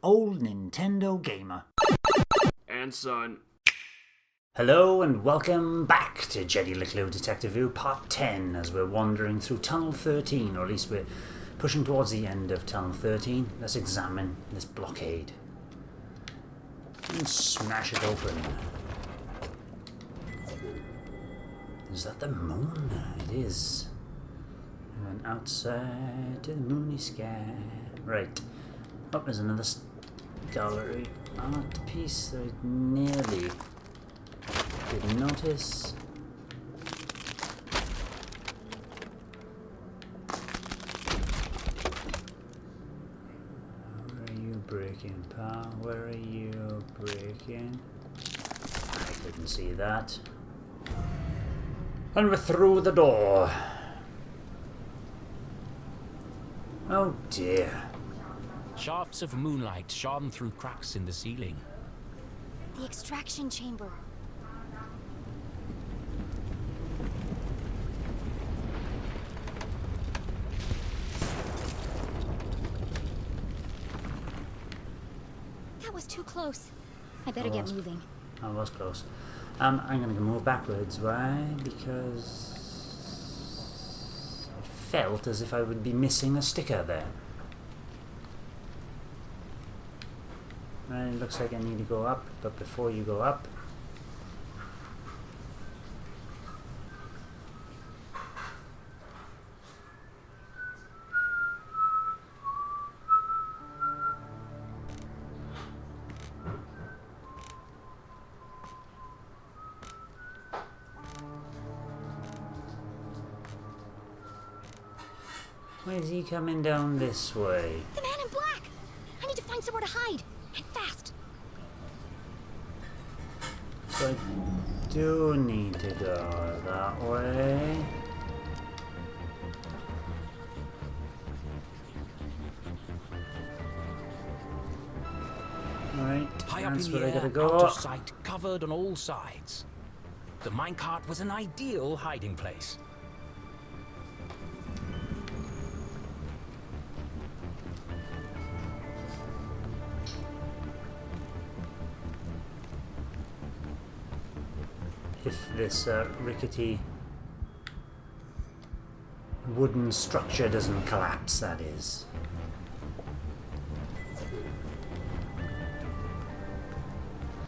old Nintendo gamer. And son. Hello and welcome back to LeClue Detectivu Part 10 as we're wandering through Tunnel 13, or at least we're pushing towards the end of Tunnel 13. Let's examine this blockade and smash it open. Is that the moon? It is. And outside to the moony sky. Right. Oh, there's another gallery art piece that I nearly didn't notice. Where are you breaking, pal? Where are you breaking? I couldn't see that. And we're through the door. Oh dear. Shafts of moonlight shone through cracks in the ceiling. The extraction chamber. That was too close. I better get moving. I was close. I'm going to move backwards. Why? Because I felt as if I would be missing a sticker there. Right, it looks like I need to go up, but before you go up, why is he coming down this way? The man in black! I need to find somewhere to hide. And fast. So I do need to go that way. Alright, High up that's in the where I air, gotta go. out of sight, covered on all sides. The minecart was an ideal hiding place. If this rickety wooden structure doesn't collapse, that is.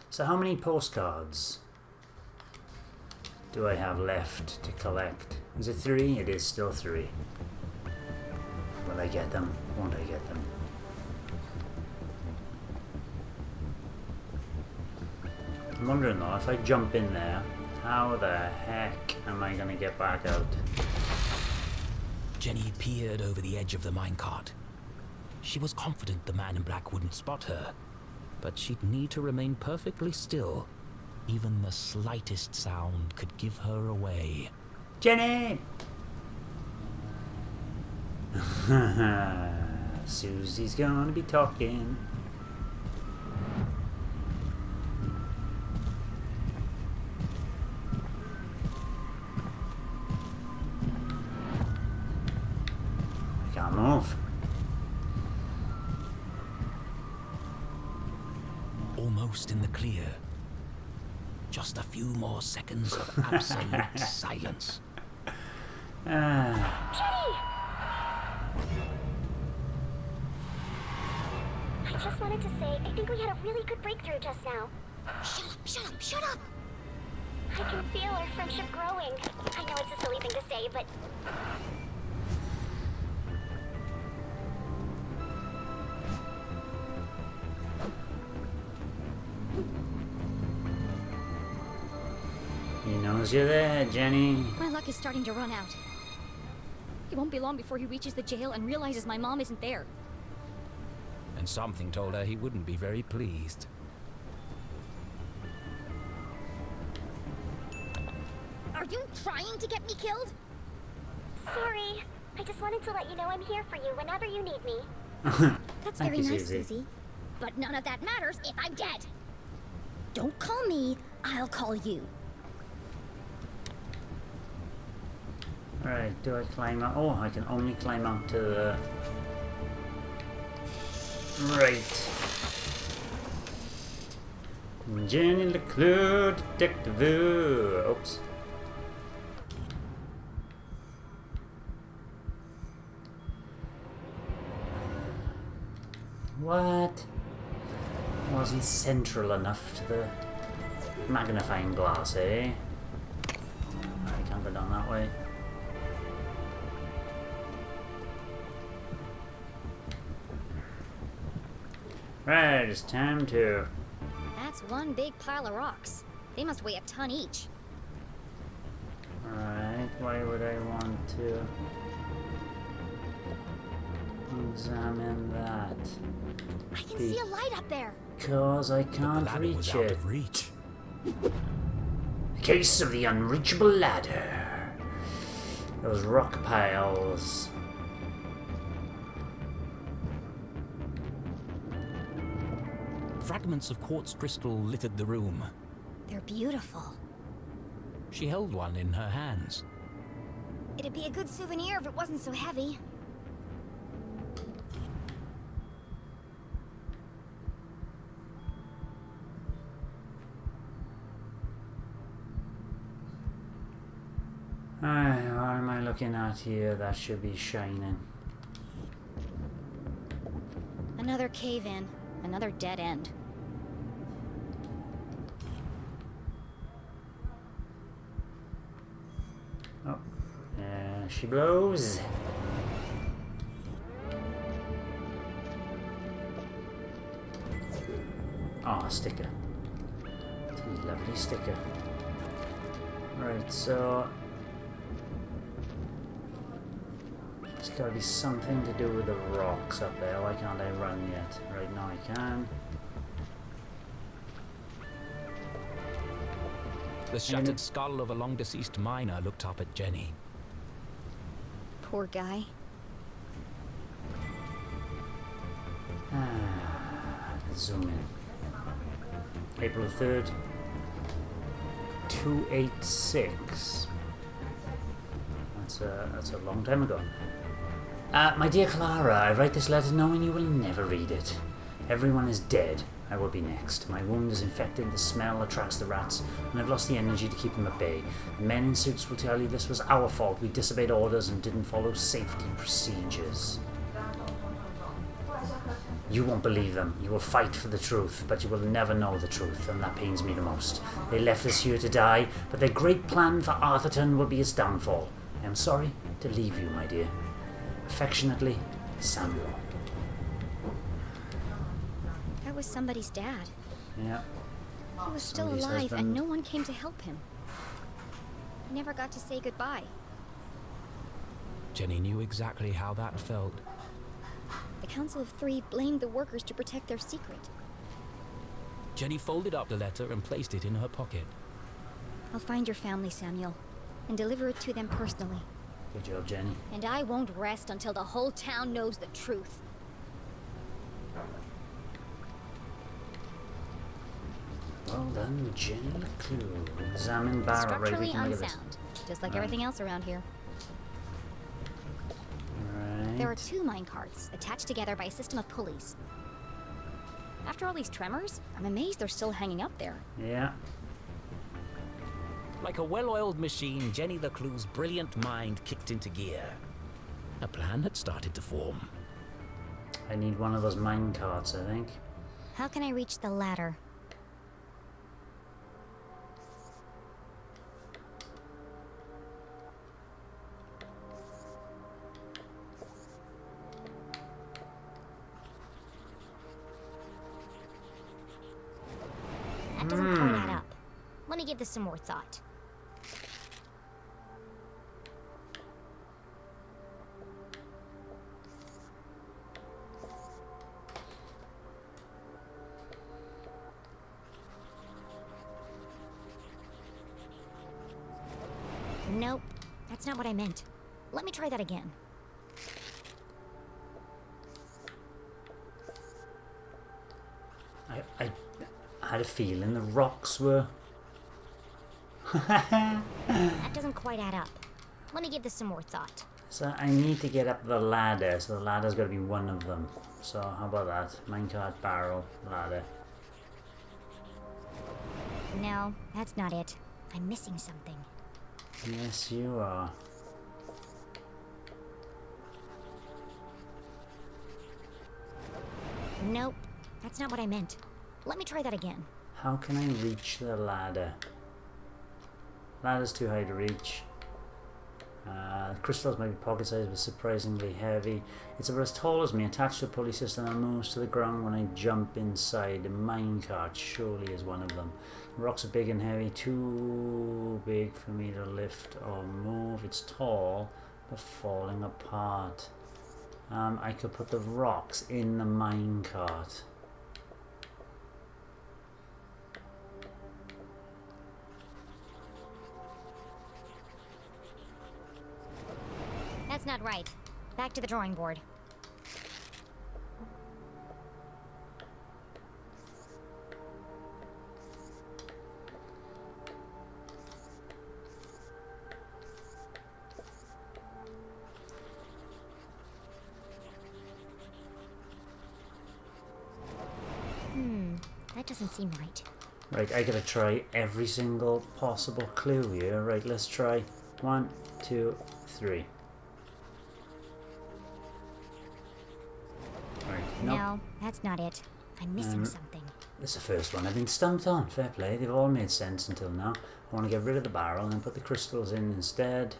So how many postcards do I have left to collect? Is it 3? It is still 3. Will I get them? Won't I get them? I'm wondering though, if I jump in there, how the heck am I going to get back out? Jenny peered over the edge of the minecart. She was confident the man in black wouldn't spot her, but she'd need to remain perfectly still. Even the slightest sound could give her away. Jenny! Susie's gonna be talking. Can't move. Almost in the clear. Just a few more seconds of absolute silence. Jenny! I just wanted to say, I think we had a really good breakthrough just now. Shut up, shut up, shut up! I can feel our friendship growing. I know it's a silly thing to say, but... He knows you're there, Jenny. My luck is starting to run out. It won't be long before he reaches the jail and realizes my mom isn't there. And something told her he wouldn't be very pleased. Are you trying to get me killed? Sorry. I just wanted to let you know I'm here for you whenever you need me. That's Thank very you, nice, Susie. Susie. But none of that matters if I'm dead. Don't call me, I'll call you. Alright, do I climb out? Oh, I can only climb out to the Right. Jenny LeClue, Detectivu. Oops. What? Wasn't central enough to the magnifying glass, eh? I can't go down that way. Right, it's time to... That's one big pile of rocks. They must weigh a ton each. Alright, why would I want to examine that? I can see a light up there. Because I can't ladder was reach out it. of reach. Case of the Unreachable ladder. Those rock piles. Fragments of quartz crystal littered the room. They're beautiful. She held one in her hands. It'd be a good souvenir if it wasn't so heavy. What am I looking at here that should be shining? Another cave-in. Another dead end. Oh, she blows. Oh, a sticker. It's a lovely sticker. Right, so... there's got to be something to do with the rocks up there. Why can't I run yet? Right now I can. The shattered skull of a long-deceased miner looked up at Jenny. Poor guy. Let's zoom in. April 3rd, 286. That's a long time ago. My dear Clara, I write this letter knowing you will never read it. Everyone is dead. I will be next. My wound is infected, the smell attracts the rats, and I've lost the energy to keep them at bay. The men in suits will tell you this was our fault. We disobeyed orders and didn't follow safety procedures. You won't believe them. You will fight for the truth, but you will never know the truth, and that pains me the most. They left us here to die, but their great plan for Arthurton will be its downfall. I am sorry to leave you, my dear. Affectionately, Samuel. That was somebody's dad. Yeah. He was still Somebody's alive, husband. and no one came to help him. He never got to say goodbye. Jenny knew exactly how that felt. The Council of Three blamed the workers to protect their secret. Jenny folded up the letter and placed it in her pocket. I'll find your family, Samuel, and deliver it to them personally. Good job, Jenny. And I won't rest until the whole town knows the truth. Well done, Jenny LeClue. Examine barrel. Right, we Structurally can look at this. unsound, just like everything else around here. Right. There are 2 minecarts attached together by a system of pulleys. After all these tremors, I'm amazed they're still hanging up there. Yeah. Like a well-oiled machine, Jenny LeClue's brilliant mind kicked into gear. A plan had started to form. I need one of those mine carts, I think. How can I reach the ladder? That doesn't quite add up. Let me give this some more thought. Nope, that's not what I meant. Let me try that again. I had a feeling the rocks were... That doesn't quite add up. Let me give this some more thought. So I need to get up the ladder, so the ladder's got to be one of them. So how about that? Minecart, barrel, ladder. No, that's not it. I'm missing something. Yes, you are. Nope, that's not what I meant. Let me try that again. How can I reach the ladder? Ladder's too high to reach. Crystals might be pocket sized but surprisingly heavy. It's about as tall as me, attached to a pulley system and moves to the ground when I jump inside. A minecart surely is one of them. Rocks are big and heavy, too big for me to lift or move. It's tall but falling apart. I could put the rocks in the minecart. That's not right. Back to the drawing board. That doesn't seem right. Right, I gotta try every single possible clue here. Right, let's try 1, 2, 3. Right, nope. No, that's not it. I'm missing something. This is the first one I've been stumped on. Fair play, they've all made sense until now. I want to get rid of the barrel and put the crystals in instead.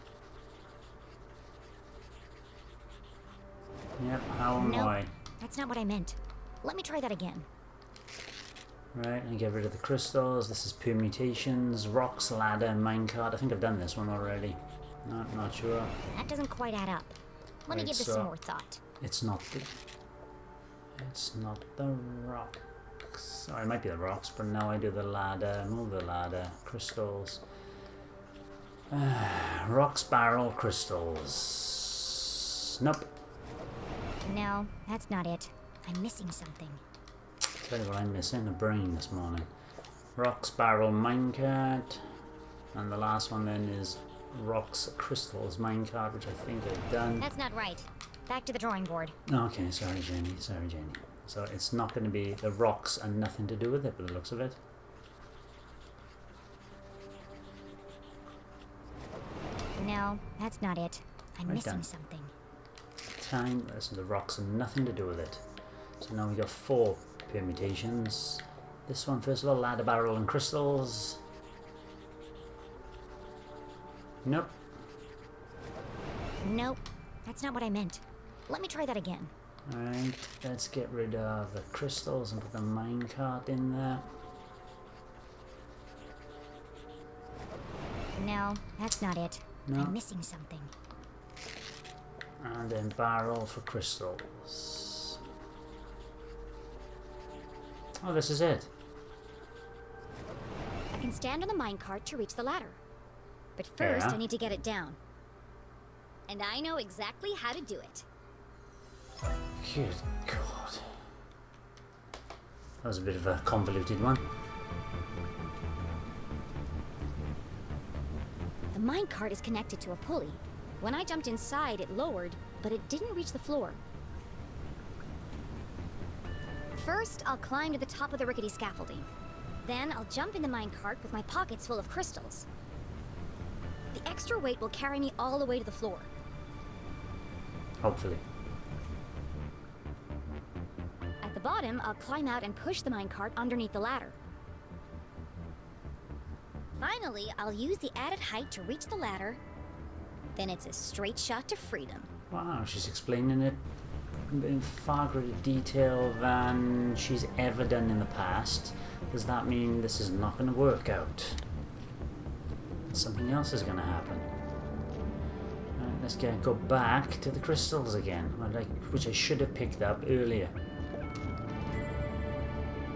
Yep, how am Nope, I? that's not what I meant. Let me try that again. Right, and get rid of the crystals. This is permutations, rocks, ladder, minecart. I think I've done this one already. No, not sure. That doesn't quite add up. Let me Right, give this so- some more thought. It's not the rocks. Or it might be the rocks, but now I do the ladder, move the ladder, crystals. Rocks, barrel, crystals. Nope. No, that's not it. I'm missing something. Tell you what I'm missing, a brain this morning. Rocks, barrel, minecart. And the last one then is rocks, crystals, minecart, which I think I've done. That's not right. Back to the drawing board. Okay, sorry Jenny, sorry Jenny. So it's not going to be the rocks and nothing to do with it by the looks of it. No, that's not it. I'm Right missing then. something. Time, so the rocks and nothing to do with it. So now we got 4 permutations. This one first of all, ladder, barrel and crystals. Nope. Nope, that's not what I meant. Let me try that again. Alright, let's get rid of the crystals and put the minecart in there. No, that's not it. No. I'm missing something. And then barrel for crystals. Oh, this is it. I can stand on the minecart to reach the ladder. But first, Yeah. I need to get it down. And I know exactly how to do it. Good God. That was a bit of a convoluted one. The minecart is connected to a pulley. When I jumped inside, it lowered, but it didn't reach the floor. First, I'll climb to the top of the rickety scaffolding. Then I'll jump in the minecart with my pockets full of crystals. The extra weight will carry me all the way to the floor. Hopefully. At the bottom, I'll climb out and push the minecart underneath the ladder. Finally, I'll use the added height to reach the ladder. Then it's a straight shot to freedom. Wow, she's explaining it in far greater detail than she's ever done in the past. Does that mean this is not going to work out? Something else is going to happen. Right, let's go back to the crystals again, which I should have picked up earlier.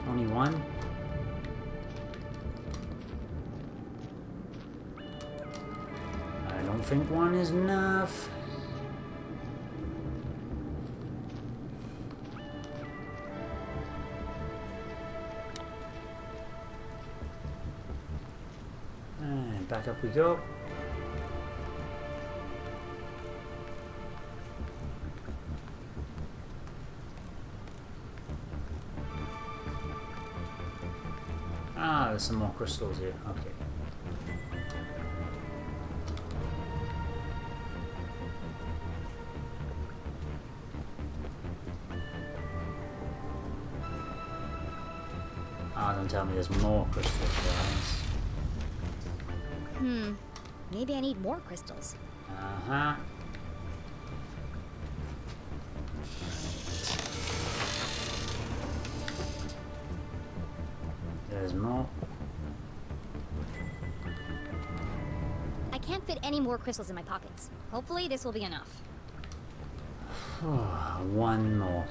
Only one? I don't think one is enough. And back up we go. Ah, there's some more crystals here. Okay. Ah, don't tell me there's more crystals, guys. Maybe I need more crystals. Uh-huh. There's more. I can't fit any more crystals in my pockets. Hopefully this will be enough. One more.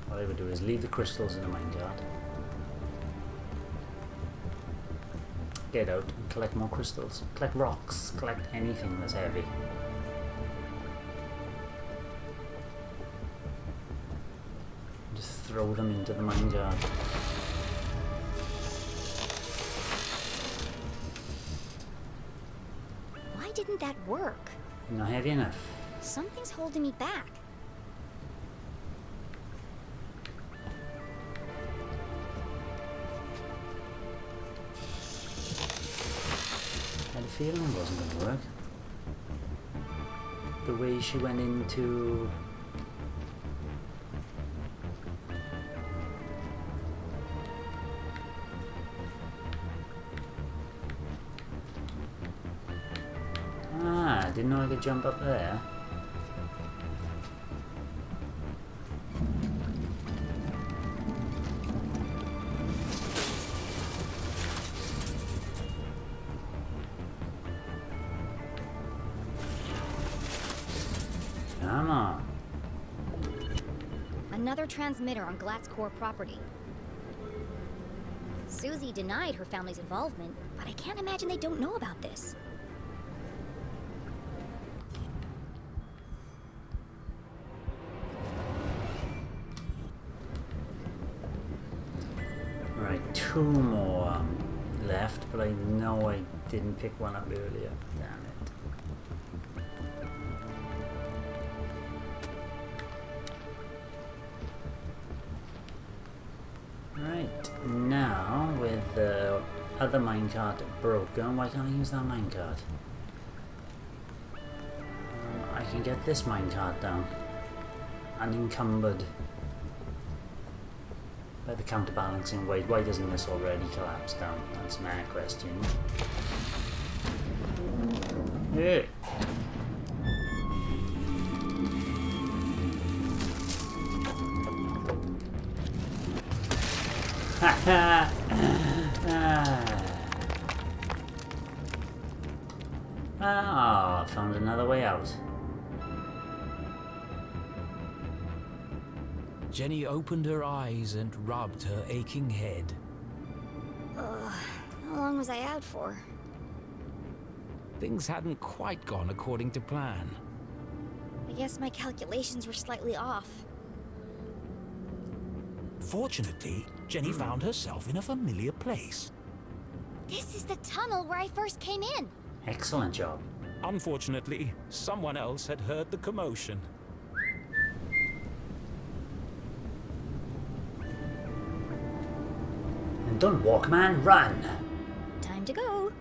What I would do is leave the crystals in the minecart. Get out and collect more crystals. Collect rocks. Collect anything that's heavy. Just throw them into the minecart. Why didn't that work? Not heavy enough. Something's holding me back. I had a feeling it wasn't going to work. The way she went into... Ah, I didn't know I could jump up there. Come on. Another transmitter on Glatt's core property. Susie denied her family's involvement, but I can't imagine they don't know about this. Right, two more left, but I know I didn't pick one up earlier. Damn it. Right, now with the other minecart broken, why can't I use that minecart? I can get this minecart down. Unencumbered by the counterbalancing weight. Why doesn't this already collapse down? That's my question. Yeah. Ah, found another way out. Jenny opened her eyes and rubbed her aching head. How long was I out for? Things hadn't quite gone according to plan. I guess my calculations were slightly off. Fortunately, Jenny found herself in a familiar place. This is the tunnel where I first came in. Excellent job. Unfortunately, someone else had heard the commotion. And don't walk, man, run! Time to go.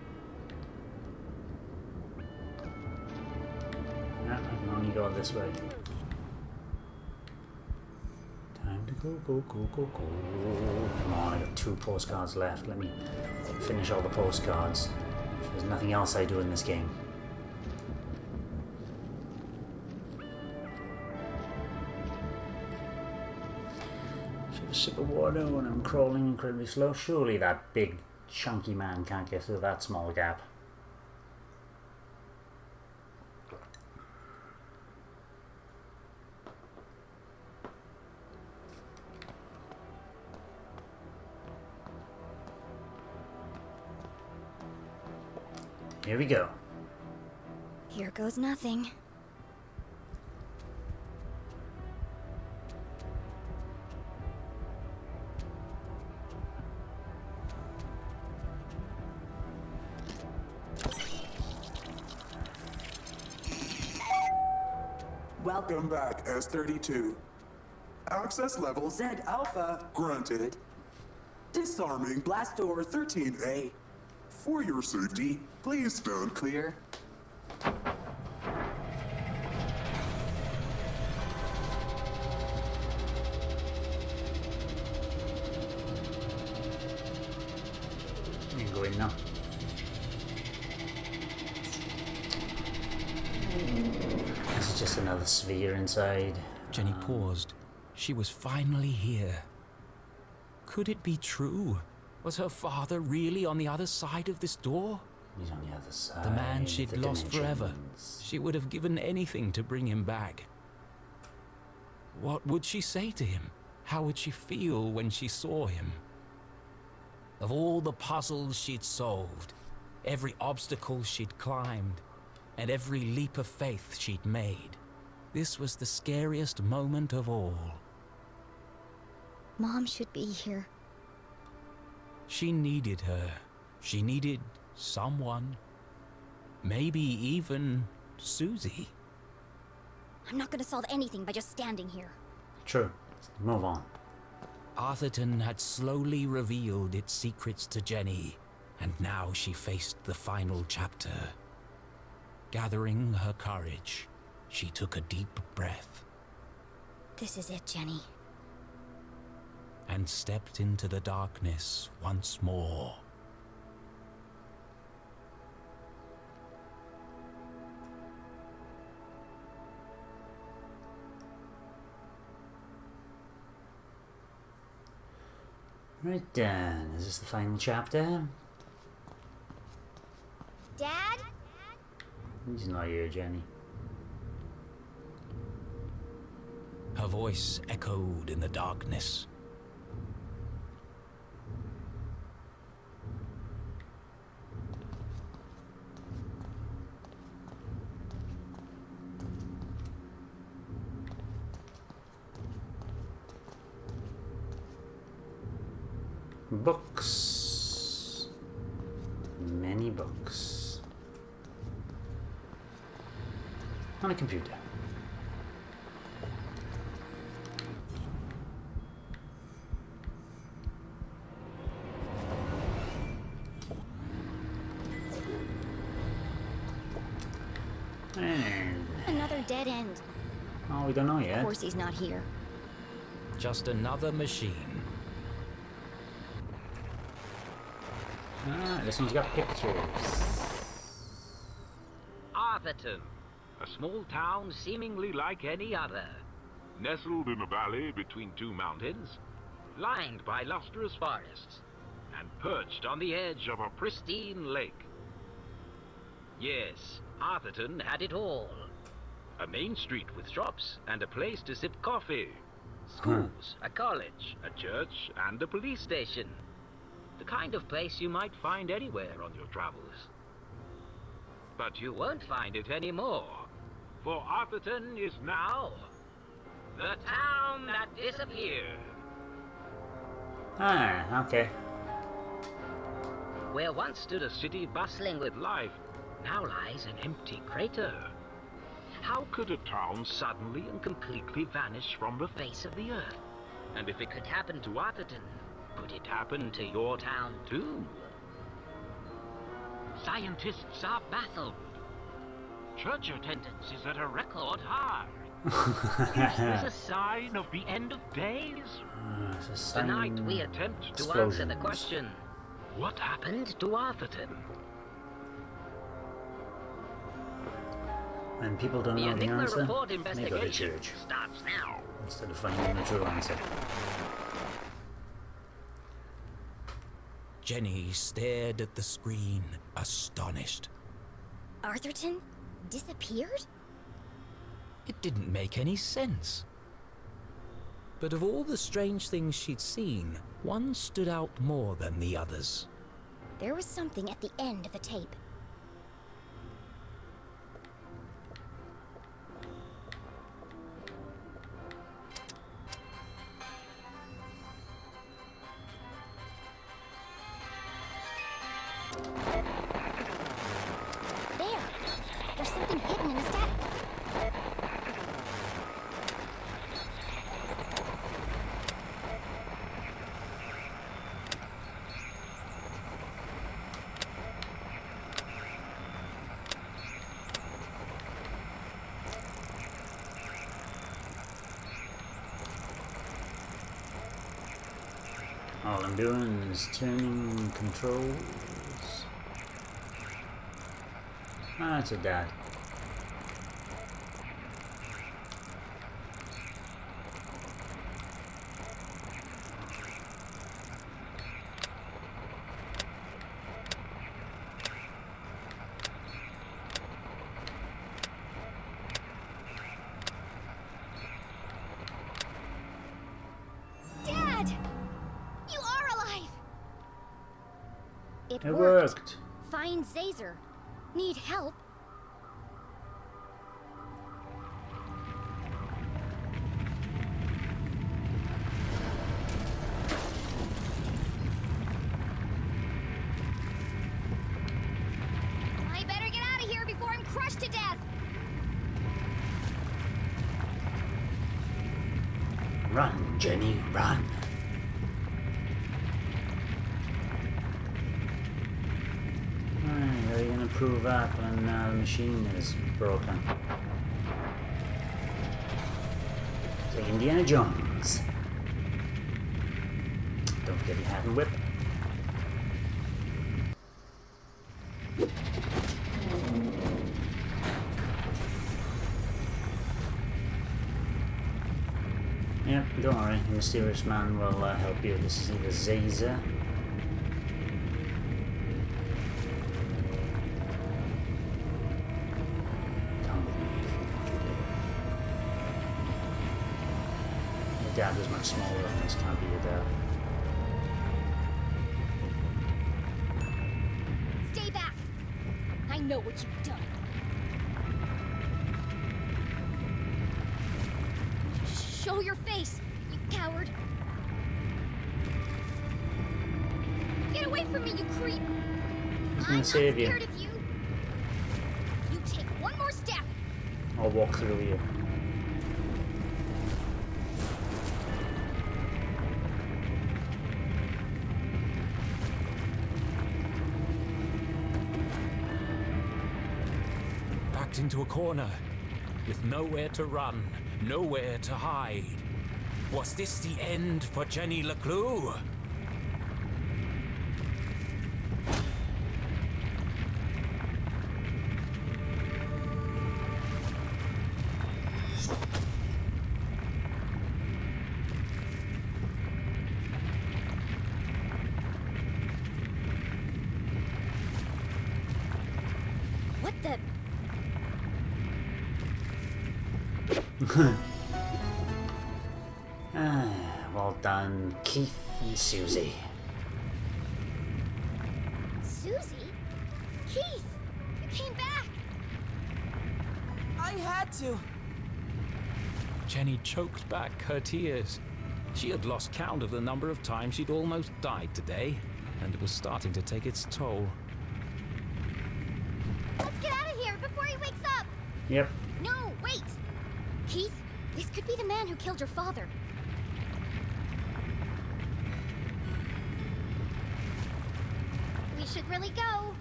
No, I can only go this way. Time to go, go, go, go, go. Come on, I got 2 postcards left. Let me finish all the postcards. There's nothing else I do in this game. Have a sip of water when I'm crawling incredibly slow. Surely that big, chunky man can't get through that small gap. Here we go. Here goes nothing. Welcome back, S-32. Access level Z Alpha granted. Disarming blast door 13A. For your safety, please stand clear. You can go in now. This is just another sphere inside. Jenny paused. She was finally here. Could it be true? Was her father really on the other side of this door? He's on the other side. The man she'd the lost forever. dimensions. She would have given anything to bring him back. What would she say to him? How would she feel when she saw him? Of all the puzzles she'd solved, every obstacle she'd climbed, and every leap of faith she'd made, this was the scariest moment of all. Mom should be here. She needed her. She needed someone. Maybe even Susie. I'm not gonna solve anything by just standing here. True. Move on. Arthurton had slowly revealed its secrets to Jenny, and now she faced the final chapter. Gathering her courage, she took a deep breath This is it, Jenny. and stepped into the darkness once more. Right then, is this the final chapter? Dad? He's not here, Jenny. Her voice echoed in the darkness. Books. Many books. On a computer. And, Another dead end. oh, we don't know Of yet. course he's not here. Just another machine. Ah, this one's got pictures. Arthurton, a small town seemingly like any other, nestled in a valley between two mountains, lined by lustrous forests, and perched on the edge of a pristine lake. Yes, Arthurton had it all. A main street with shops and a place to sip coffee, schools, a college, a church, and a police station. The kind of place you might find anywhere on your travels. But you won't find it anymore, for Arthurton is now the town that disappeared. Ah, okay. Where once stood a city bustling with life, now lies an empty crater. How could a town suddenly and completely vanish from the face of the earth? And if it could happen to Arthurton, could it happen to your town too? Scientists are baffled. Church attendance is at a record high. Is this a sign of the end of days? It's a sign. Tonight we attempt to answer the question, what happened to Arthurton? When people don't The know the Enigma answer, Report they go to investigation church starts now. instead of finding the true answer. Jenny stared at the screen, astonished. Arthurton? Disappeared? It didn't make any sense. But of all the strange things she'd seen, one stood out more than the others. There was something at the end of the tape. There! There's something hidden in the static. All I'm doing is turning controls. Ah, it's a dad. Dad! You are alive! It It worked. worked. Find Zazer. Need help? I better get out of here before I'm crushed to death! Run, Jenny, run. Alright, are you gonna prove that when the machine is broken? It's like Indiana Jones. Don't forget your hat and whip. Yep, don't worry, the mysterious man will help you. This is either Zazer. Come with me if you want to live. Your dad was much smaller than this, can't be your dad. Stay back! I know what you've done. Show your face, you coward! Get away from me, you creep! He's I'm gonna not save you. scared of you. You take one more step. I'll walk through you. Backed into a corner, with nowhere to run, nowhere to hide. Was this the end for Jenny LeClue? What the? Well done, Keith and Susie. Susie? Keith! You came back! I had to. Jenny choked back her tears. She had lost count of the number of times she'd almost died today, and it was starting to take its toll. Let's get out of here before he wakes up! Yep. No, wait! Keith, this could be the man who killed your father. We should really go.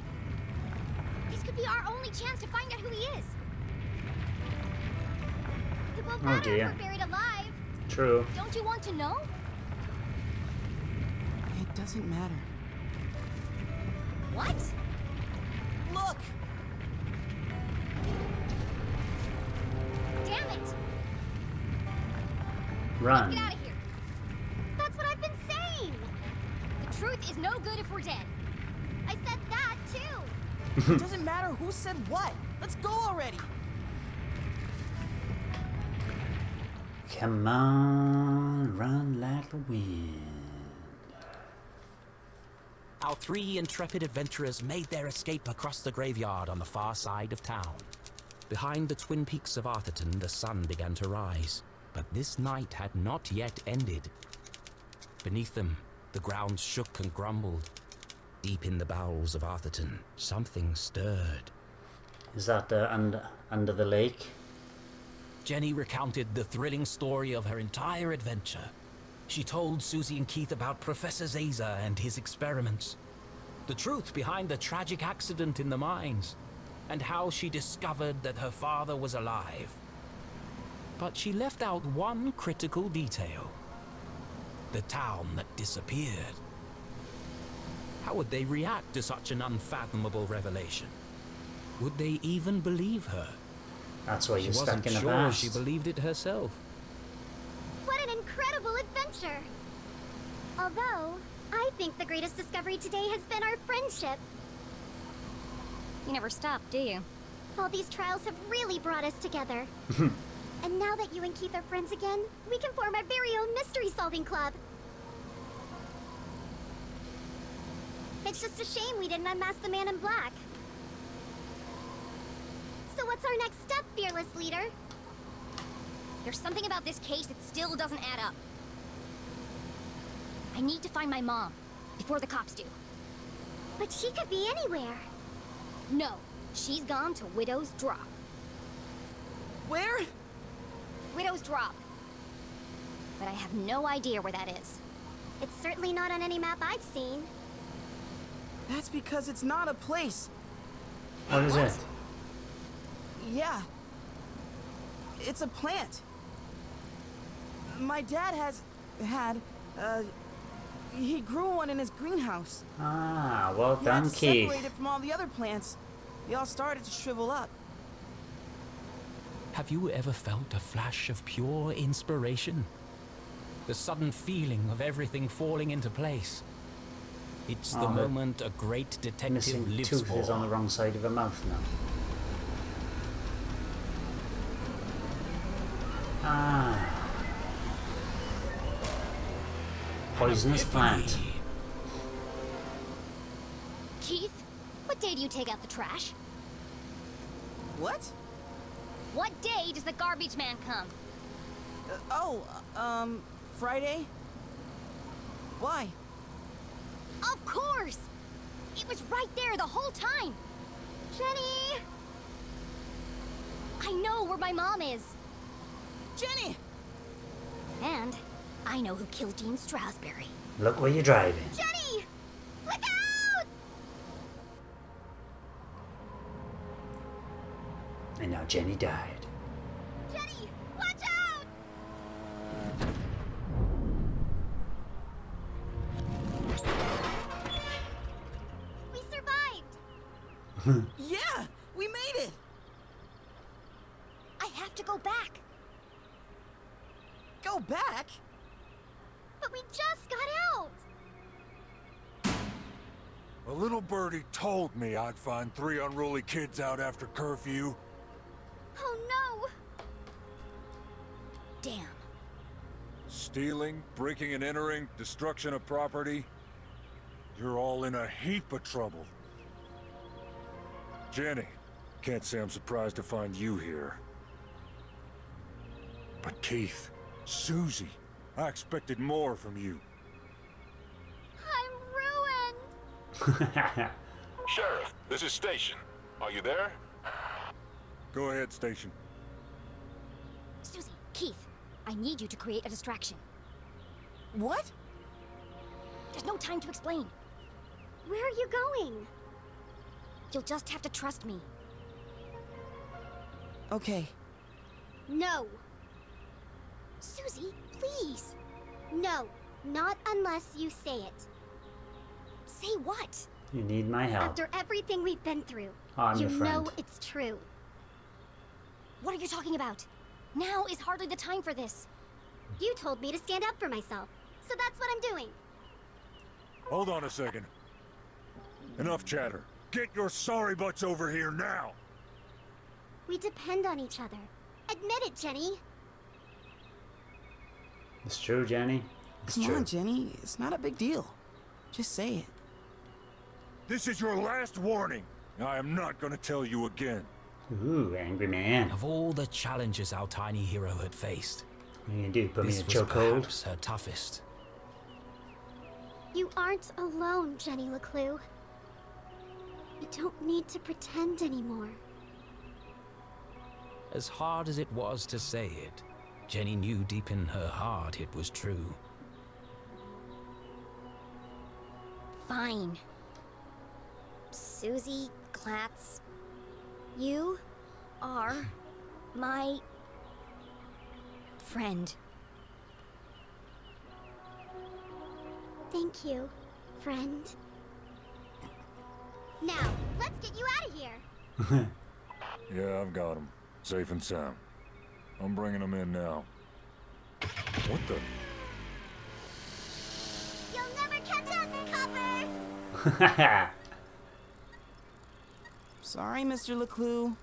This could be our only chance to find out who he is. It won't Oh, matter dear. if we're buried alive. True. Don't you want to know? It doesn't matter. What? Look! Damn it! Run. Get out of here. That's what I've been saying. The truth is no good if we're dead. I said that too. It doesn't matter who said what. Let's go already. Come on, run like the wind. Our three intrepid adventurers made their escape across the graveyard on the far side of town. Behind the twin peaks of Arthurton, the sun began to rise, but this night had not yet ended. Beneath them, the ground shook and grumbled. Deep in the bowels of Arthurton, something stirred. Is that under the lake? Jenny recounted the thrilling story of her entire adventure. She told Susie and Keith about Professor Zazer and his experiments, the truth behind the tragic accident in the mines, and how she discovered that her father was alive. But she left out one critical detail. the town that disappeared. How would they react to such an unfathomable revelation? Would they even believe her? That's why She you're wasn't stuck in the sure past. she believed it herself. What an incredible adventure! Although, I think the greatest discovery today has been our friendship. You never stop, do you? All these trials have really brought us together. And now that you and Keith are friends again, we can form our very own mystery-solving club. It's just a shame we didn't unmask the man in black. So what's our next step, fearless leader? There's something about this case that still doesn't add up. I need to find my mom, before the cops do. But she could be anywhere. No, she's gone to Widow's Drop. Where? Widow's Drop. But I have no idea where that is. It's certainly not on any map I've seen. That's because it's not a place. What is it? Yeah. It's a plant. My dad he grew one in his greenhouse. Ah, well He had done, to Keith. separate it from all the other plants. They all started to shrivel up. Have you ever felt a flash of pure inspiration? The sudden feeling of everything falling into place. It's the Oh, the moment a great detective Missing lives tooth for. is on the wrong side of her mouth now. Ah. Poisonous plant. Epiphany. Keith, what day do you take out the trash? What? What day does the garbage man come? Friday? Why? Of course! It was right there the whole time! Jenny! I know where my mom is! Jenny! And I know who killed Dean Strasberry. Look where you're driving. Jenny! Look out! And now Jenny died. Jenny! Watch out! We survived! Yeah! We made it! I have to go back. Go back? But we just got out! A little birdie told me I'd find 3 unruly kids out after curfew. Oh no! Damn. Stealing, breaking and entering, destruction of property. You're all in a heap of trouble. Jenny, can't say I'm surprised to find you here. But Keith, Susie, I expected more from you. I'm ruined! Sheriff, this is Station. Are you there? Go ahead, Station. Susie, Keith, I need you to create a distraction. What? There's no time to explain. Where are you going? You'll just have to trust me. Okay. No! Susie, please! No, not unless you say it. Say what? You need my help. After everything we've been through, I'm you your friend. know it's true. What are you talking about? Now is hardly the time for this. You told me to stand up for myself, so that's what I'm doing. Hold on a second. Enough chatter. Get your sorry butts over here now! We depend on each other. Admit it, Jenny. It's true, Jenny. It's Come true. on, Jenny. It's not a big deal. Just say it. This is your last warning. I am not gonna tell you again. Ooh, angry man. Of all the challenges our tiny hero had faced, What are you gonna do? Put me this in a was chokehold? perhaps her toughest. You aren't alone, Jenny LeClue. You don't need to pretend anymore. As hard as it was to say it, Jenny knew deep in her heart it was true. Fine. Susie Glatz, you are my friend. Thank you, friend. Now, let's get you out of here. Yeah, I've got him. Safe and sound. I'm bringing him in now. What the? You'll never catch us, Copper! Sorry, Mr. LeClue.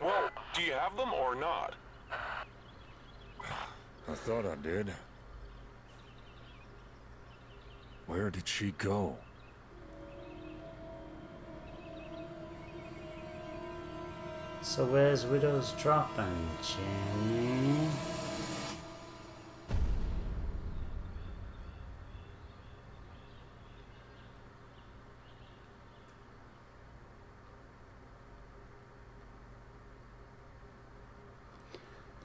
Well, do you have them or not? I thought I did. Where did she go? So where's Widow's Drop and Jenny?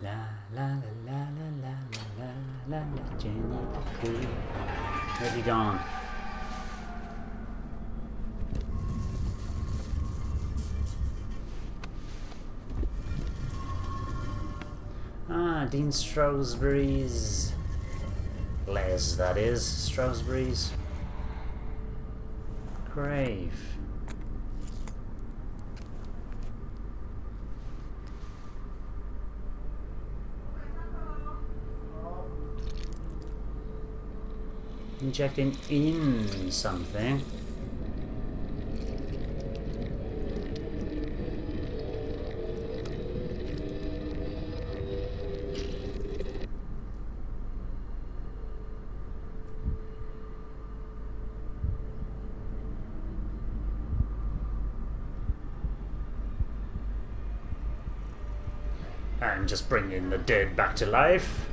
La la la la la la la la la Jenny LeClue. Where's he gone? Ah, Dean Stroudsbury's Les, that is. Stroudsbury's grave. Injecting in something. And just bringing the dead back to life.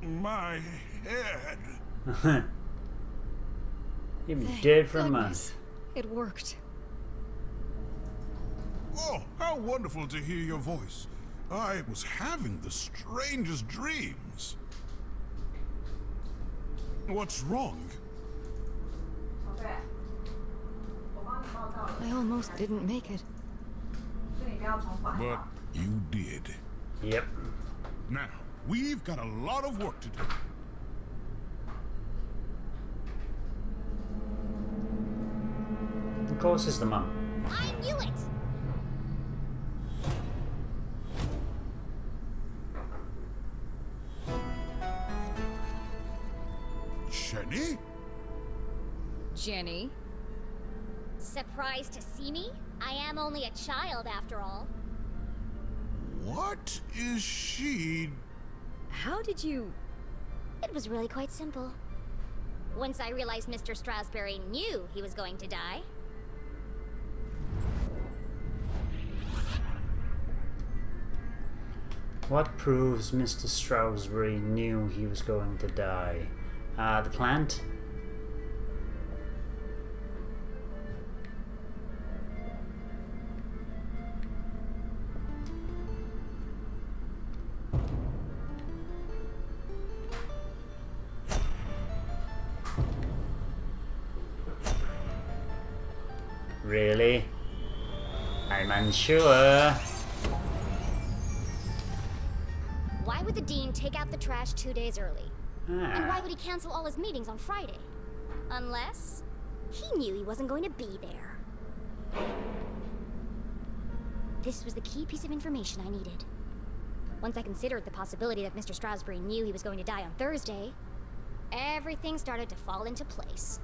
My head. You've been dead for a month. It worked. Oh, how wonderful to hear your voice. I was having the strangest dreams. What's wrong? I almost didn't make it. But you did. Yep. Now, we've got a lot of work to do. Of course it's the mum. I knew it! Jenny? Jenny? Surprised to see me? I am only a child after all. What is she? How did you... It was really quite simple. Once I realized Mr. Strasberry knew he was going to die. What proves Mr. Stroudsbury knew he was going to die? The plant? Really? I'm unsure. Why would the dean take out the trash 2 days early? And why Ah. would he cancel all his meetings on Friday? Unless he knew he wasn't going to be there. This was the key piece of information I needed. Once I considered the possibility that Mr. Strasberry knew he was going to die on Thursday, everything started to fall into place.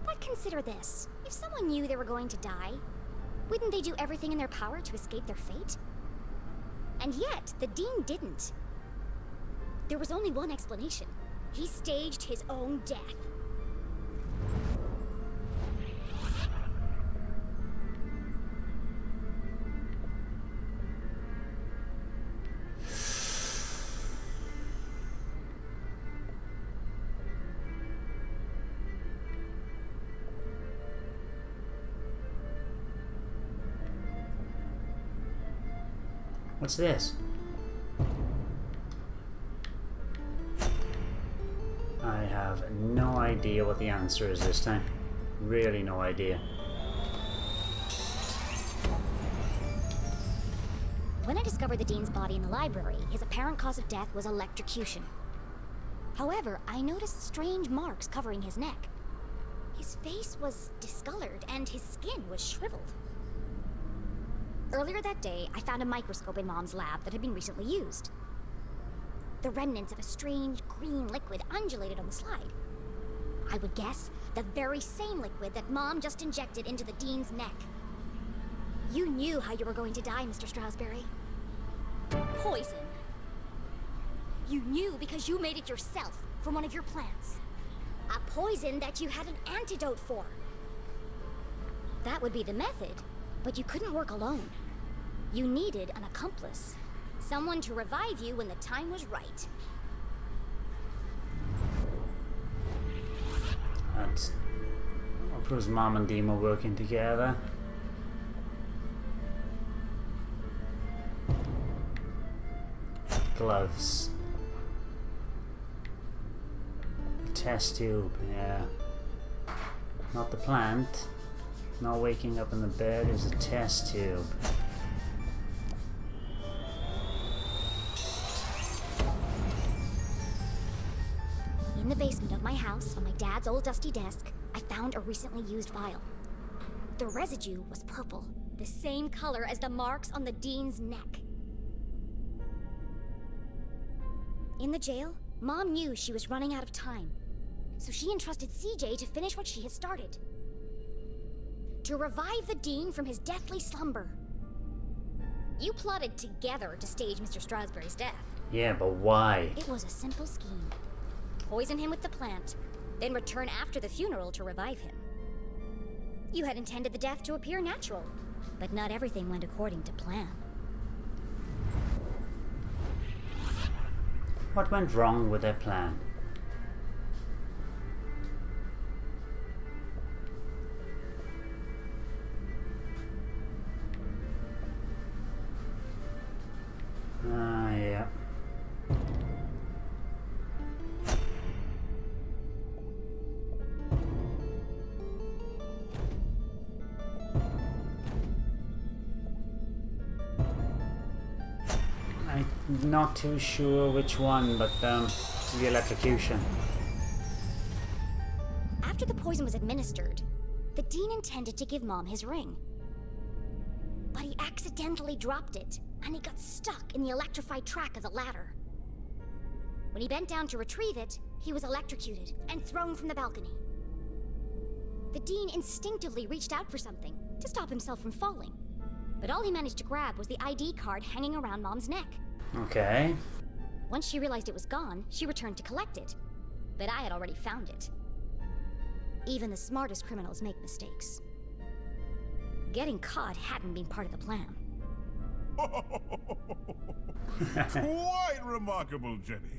But consider this. If someone knew they were going to die, wouldn't they do everything in their power to escape their fate? And yet, the dean didn't. There was only one explanation. He staged his own death. What's this? I have no idea what the answer is this time. Really no idea. When I discovered the Dean's body in the library, his apparent cause of death was electrocution. However, I noticed strange marks covering his neck. His face was discolored and his skin was shriveled. Earlier that day, I found a microscope in Mom's lab that had been recently used. The remnants of a strange green liquid undulated on the slide. I would guess the very same liquid that Mom just injected into the Dean's neck. You knew how you were going to die, Mr. Strasberry. Poison. You knew because you made it yourself from one of your plants. A poison that you had an antidote for. That would be the method, but you couldn't work alone. You needed an accomplice. Someone to revive you when the time was right. That's... I'll prove Mom and Dean were working together. Gloves. A test tube, yeah. Not the plant. Not waking up in the bed, it was a test tube. In the basement of my house, on my dad's old dusty desk, I found a recently used vial. The residue was purple, the same color as the marks on the Dean's neck. In the jail, Mom knew she was running out of time, so she entrusted CJ to finish what she had started. To revive the Dean from his deathly slumber. You plotted together to stage Mr. Strasberry's death. Yeah, but why? It was a simple scheme. Poison him with the plant, then return after the funeral to revive him. You had intended the death to appear natural, but not everything went according to plan. What went wrong with their plan? Yeah. I'm not too sure which one, but the electrocution. After the poison was administered, the Dean intended to give Mom his ring. But he accidentally dropped it, and he got stuck in the electrified track of the ladder. When he bent down to retrieve it, he was electrocuted and thrown from the balcony. The Dean instinctively reached out for something to stop himself from falling, but all he managed to grab was the ID card hanging around Mom's neck. Okay. Once she realized it was gone, she returned to collect it, but I had already found it. Even the smartest criminals make mistakes. Getting caught hadn't been part of the plan. Quite remarkable, Jenny.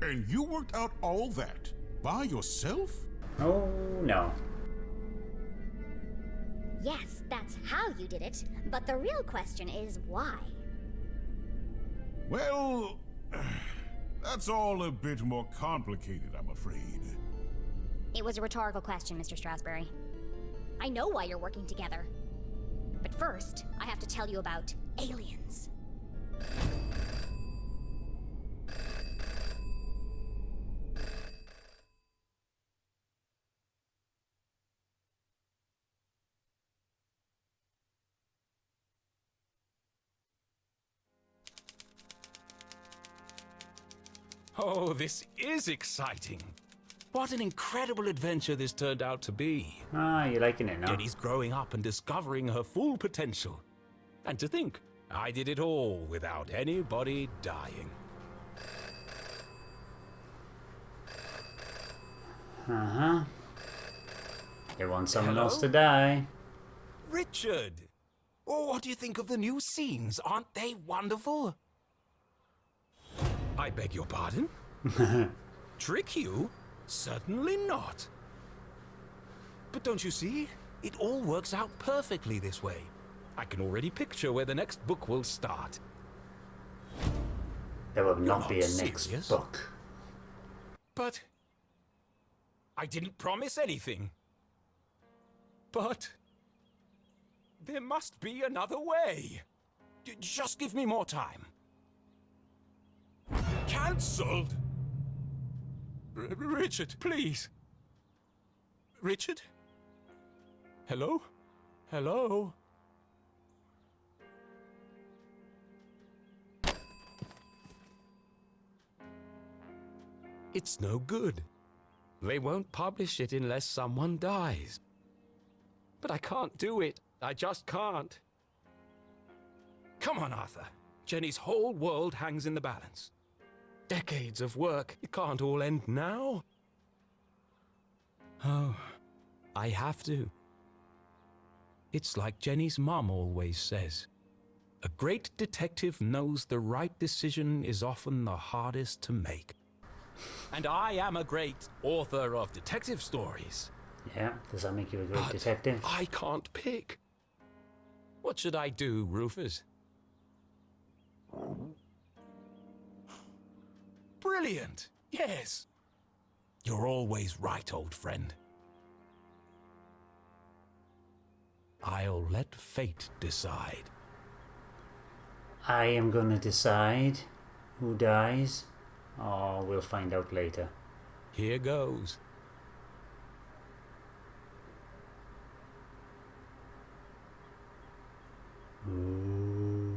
And you worked out all that by yourself? Oh, no. Yes, that's how you did it, but the real question is why? Well, that's all a bit more complicated, I'm afraid. It was a rhetorical question, Mr. Strasberry. I know why you're working together. But first, I have to tell you about aliens. Oh, this is exciting. What an incredible adventure this turned out to be. Ah, you're liking it now. Jenny's growing up and discovering her full potential. And to think, I did it all without anybody dying. Uh-huh. You want someone Hello? else to die. Richard! Oh, what do you think of the new scenes? Aren't they wonderful? I beg your pardon? Trick you? Certainly not. But don't you see? It all works out perfectly this way. I can already picture where the next book will start. There will not You're be a not next serious? book. But I didn't promise anything. But there must be another way. Just give me more time. Cancelled? Richard, please. Richard? Hello? Hello? It's no good. They won't publish it unless someone dies. But I can't do it. I just can't. Come on, Arthur. Jenny's whole world hangs in the balance. Decades of work. It can't all end now. Oh, I have to. It's like Jenny's mum always says. A great detective knows the right decision is often the hardest to make. And I am a great author of detective stories. Yeah, does that make you a great detective? I can't pick. What should I do, Rufus? Brilliant! Yes! You're always right, old friend. I'll let fate decide. I am gonna decide who dies. Oh, we'll find out later. Here goes. Ooh.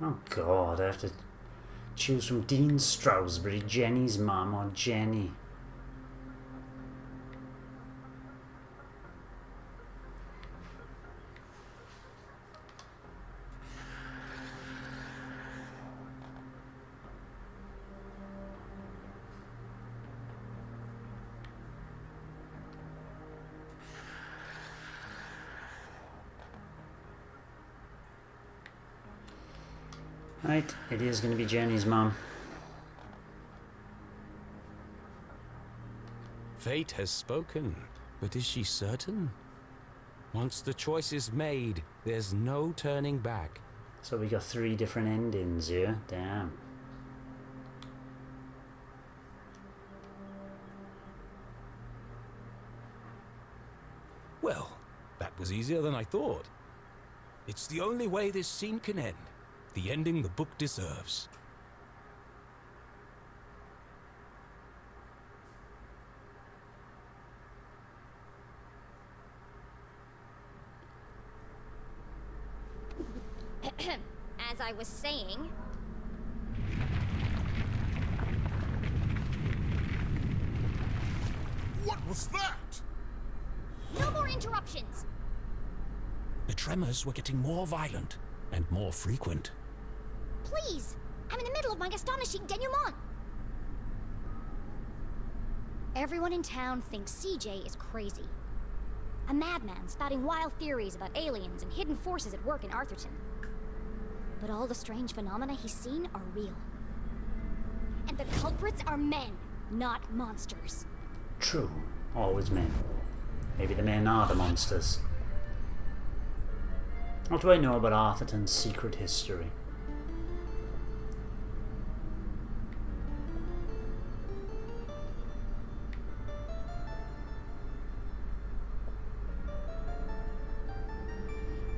Oh God, I have to choose from Dean Stroudsbury, Jenny's mum, or Jenny. Right, it is going to be Jenny's mum. Fate has spoken, but is she certain? Once the choice is made, there's no turning back. So we got 3 different endings here. Damn. Well, that was easier than I thought. It's the only way this scene can end. The ending the book deserves. As I was saying... What was that? No more interruptions! The tremors were getting more violent and more frequent. Please! I'm in the middle of my astonishing denouement! Everyone in town thinks CJ is crazy. A madman spouting wild theories about aliens and hidden forces at work in Arthurton. But all the strange phenomena he's seen are real. And the culprits are men, not monsters. True. Always men. Maybe the men are the monsters. What do I know about Arthurton's secret history?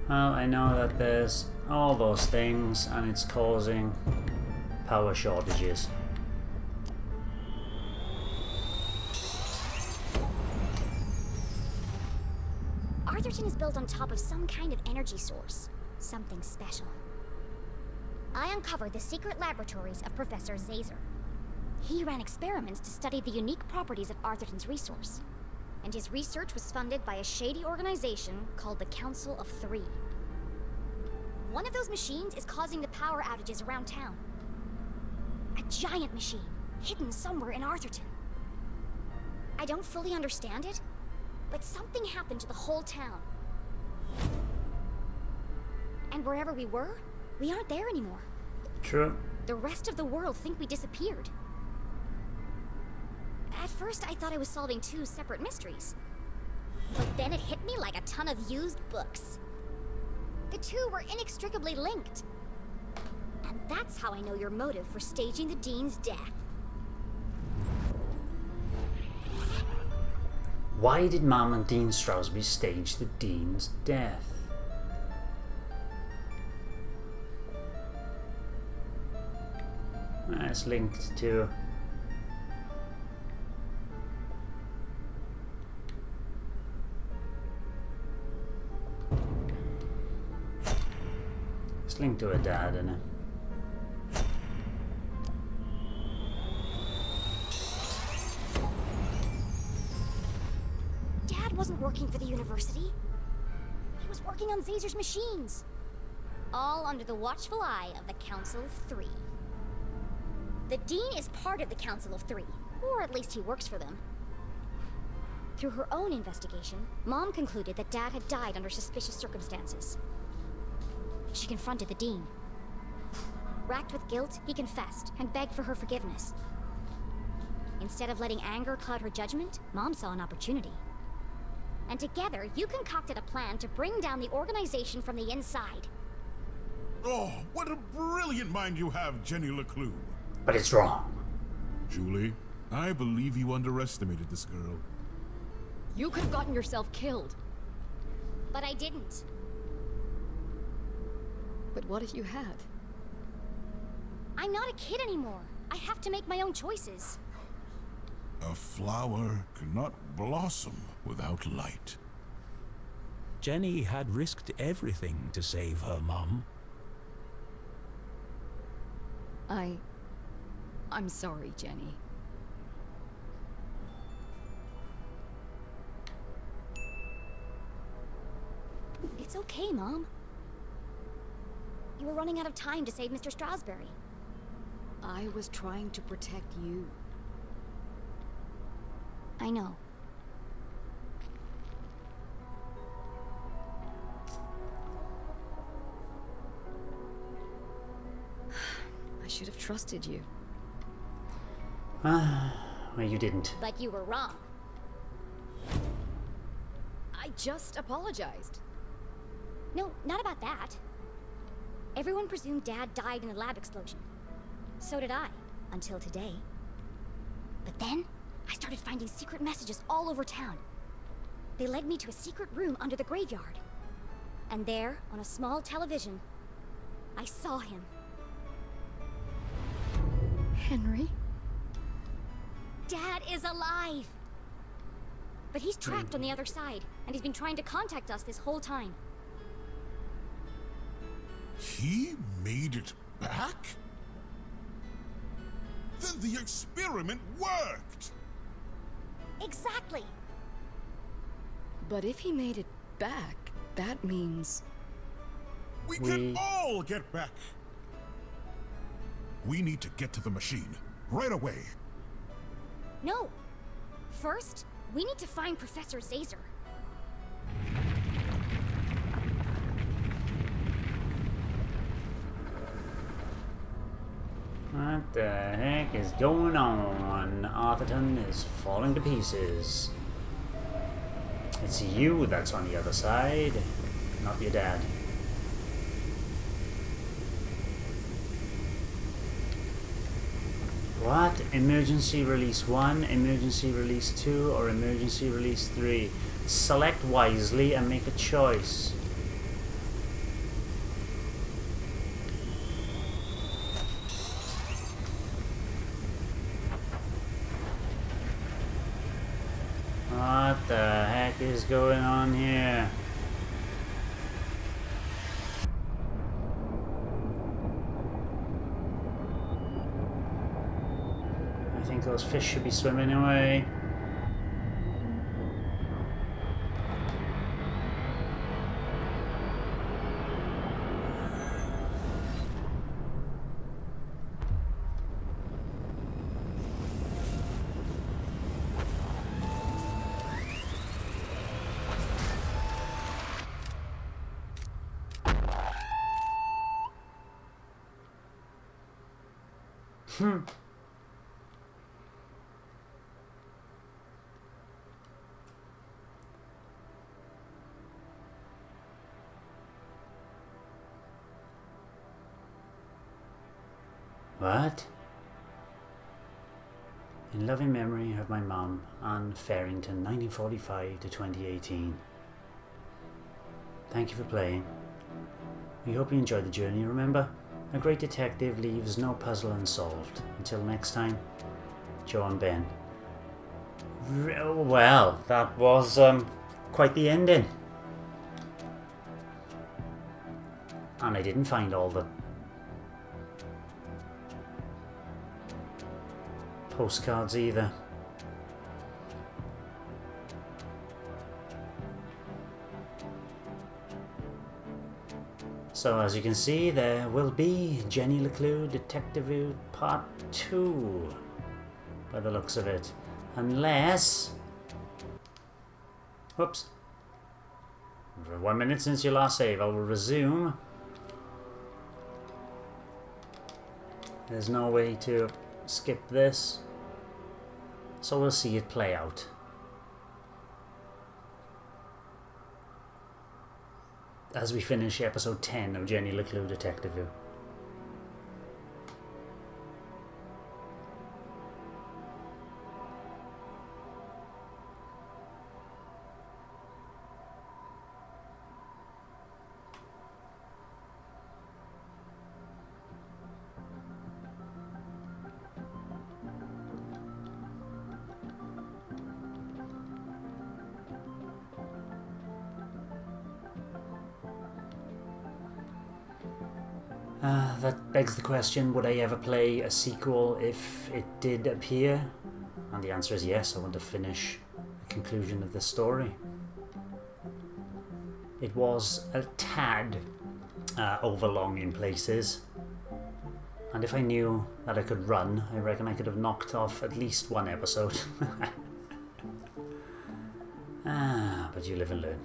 Well, I know that there's all those things and it's causing power shortages. Arthurton is built on top of some kind of energy source. Something special. I uncovered the secret laboratories of Professor Zazer. He ran experiments to study the unique properties of Arthurton's resource. And his research was funded by a shady organization called the Council of Three. One of those machines is causing the power outages around town. A giant machine, hidden somewhere in Arthurton. I don't fully understand it, but something happened to the whole town. And wherever we were, we aren't there anymore. True. The rest of the world think we disappeared. At first, I thought I was solving 2 separate mysteries. But then it hit me like a ton of used books. The two were inextricably linked. And that's how I know your motive for staging the Dean's death. Why did Mom and Dean Strasby stage the Dean's death? It's linked to... It's linked to her dad, isn't it? Dad wasn't working for the university. He was working on Caesar's machines. All under the watchful eye of the Council of Three. The Dean is part of the Council of Three, or at least he works for them. Through her own investigation, Mom concluded that Dad had died under suspicious circumstances. She confronted the Dean. Racked with guilt, he confessed and begged for her forgiveness. Instead of letting anger cloud her judgment, Mom saw an opportunity. And together, you concocted a plan to bring down the organization from the inside. Oh, what a brilliant mind you have, Jenny LeClue. But it's wrong. Julie, I believe you underestimated this girl. You could have gotten yourself killed. But I didn't. But what if you had? I'm not a kid anymore. I have to make my own choices. A flower cannot blossom without light. Jenny had risked everything to save her mum. I'm sorry, Jenny. It's okay, Mom. You were running out of time to save Mr. Strasberry. I was trying to protect you. I know. I should have trusted you. Well, you didn't. But you were wrong. I just apologized. No, not about that. Everyone presumed Dad died in the lab explosion. So did I, until today. But then, I started finding secret messages all over town. They led me to a secret room under the graveyard. And there, on a small television, I saw him. Henry? Dad is alive! But he's trapped on the other side, and he's been trying to contact us this whole time. He made it back? Then the experiment worked! Exactly! But if he made it back, that means... We can all get back! We need to get to the machine, right away. No! First, we need to find Professor Zazer. What the heck is going on? Arthurton is falling to pieces. It's you that's on the other side, not your dad. What? Emergency release 1, emergency release 2, or emergency release 3? Select wisely and make a choice. What the heck is going on here? I think those fish should be swimming away. What? In loving memory of my mum, Anne Farrington, 1945 to 2018. Thank you for playing. We hope you enjoyed the journey. Remember, a great detective leaves no puzzle unsolved. Until next time, Joe and Ben. Well, that was quite the ending. And I didn't find all the postcards either. So as you can see, there will be Jenny LeClue Detectivu Part 2 by the looks of it. Unless... Whoops. For 1 minute since your last save, I will resume. There's no way to skip this. So we'll see it play out. As we finish episode 10 of Jenny LeClue Detectivu. That begs the question, would I ever play a sequel if it did appear? And the answer is yes, I want to finish the conclusion of the story. It was a tad overlong in places, and if I knew that I could run, I reckon I could have knocked off at least one episode. But you live and learn.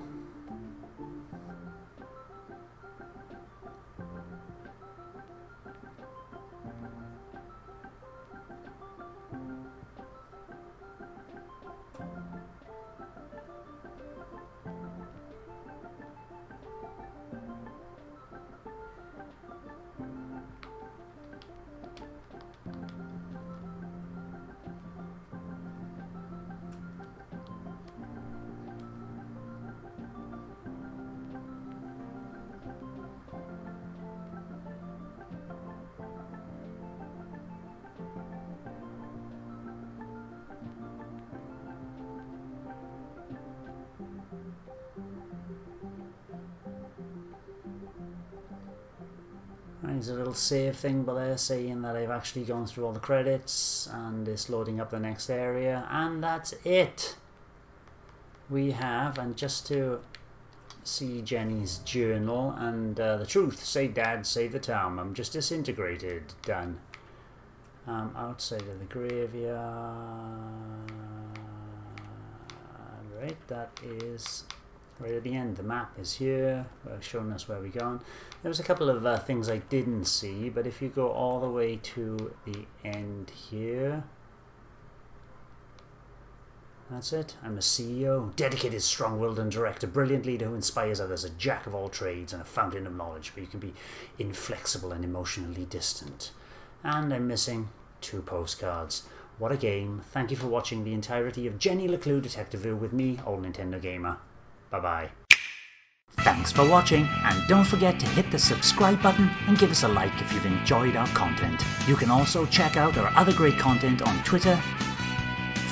There's a little save thing by there saying that I've actually gone through all the credits and it's loading up the next area, and that's it. We have, and just to see Jenny's journal and the truth, save Dad, save the town, I'm just disintegrated, done. Outside of the graveyard, right, that is right at the end. The map is here, showing us where we're going. There was a couple of things I didn't see, but if you go all the way to the end here, that's it. I'm a CEO, dedicated, strong-willed and direct, a brilliant leader who inspires others, a jack of all trades and a fountain of knowledge, but you can be inflexible and emotionally distant. And I'm missing 2 postcards. What a game. Thank you for watching the entirety of Jenny LeClue Detectivu with me, Old Nintendo Gamer. Bye-bye. Thanks for watching, and don't forget to hit the subscribe button and give us a like if you've enjoyed our content. You can also check out our other great content on Twitter,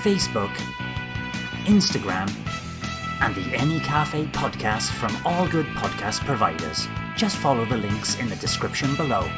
Facebook, Instagram, and the Any Café podcast from all good podcast providers. Just follow the links in the description below.